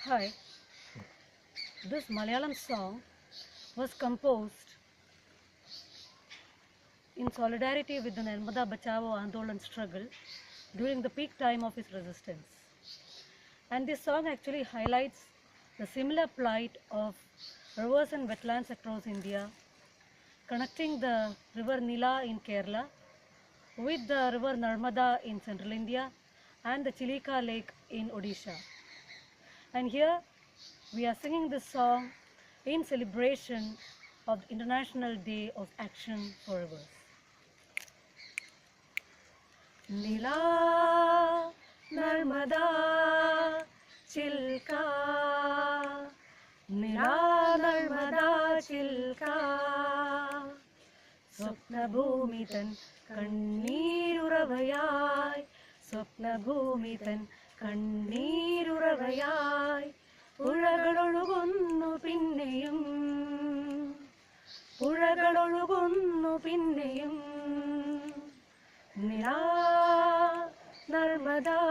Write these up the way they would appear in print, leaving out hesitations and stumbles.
Hi, this Malayalam song was composed in solidarity with the Narmada Bachao Andolan struggle during the peak time of its resistance. And this song actually highlights the similar plight of rivers and wetlands across India, connecting the river Nila in Kerala with the river Narmada in central India and the Chilika lake in Odisha. And here we are singing this song in celebration of the International Day of Action for Rivers. Nila, Narmada, Chilka, Nila, Narmada, Chilka, സ്വപ്നഭൂമിതൻ കണ്ണീരുറവയായി സ്വപ്നഭൂമിതൻ കണ്ണീരുറവയായി പുഴകളൊഴുകുന്നു പിന്നെയും പുഴകളൊഴുകുന്നു പിന്നെയും നിലാ നർമ്മദാ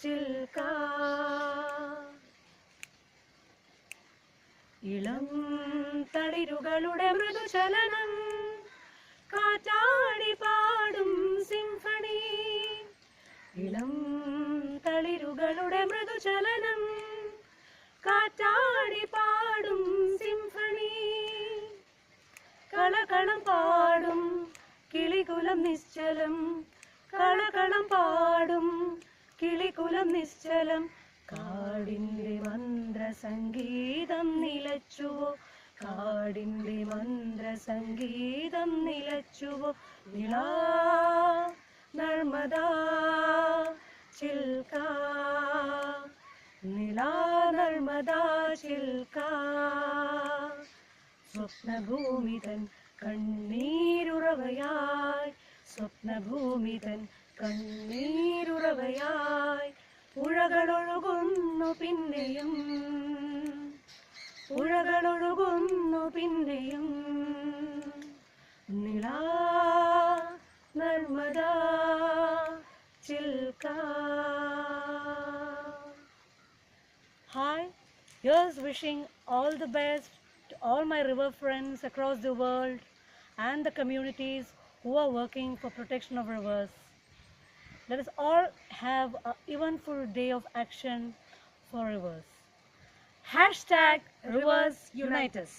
ചിൽക ഇളം തളിരുകളുടെ മൃദുചലനം കാറ്റാടി പാടും symphony ഇളം തളിരുകളുടെ മൃദുചലനം കാറ്റാടി പാടും symphony കളകളം പാടും കിളികുലം നിശ്ചലം കളകളം പാടും കിളികുലം നിശ്ചലം കാടിൻ്റെ മന്ത്രസംഗീതം നിലച്ചുവോ കാടിൻ്റെ മന്ത്രസംഗീതം നിലച്ചുവോ നിലാ നർമ്മദാ ചിൽക നിലാ നർമ്മദാ ചിൽക സ്വപ്നഭൂമിതൻ കണ്ണീരുറവയായി സ്വപ്നഭൂമിതൻ കണ്ണീരുറവയായി പുഴകളൊഴുകുന്നു പിന്നെയും പുഴകളൊഴുകുന്നു പിന്നെയും Nila Narmada ചിൽക. Hi, here's wishing all the best to all my river friends across the world and the communities who are working for protection of rivers. Let us all have an eventful day of action for rivers. #Rivers Unite Us.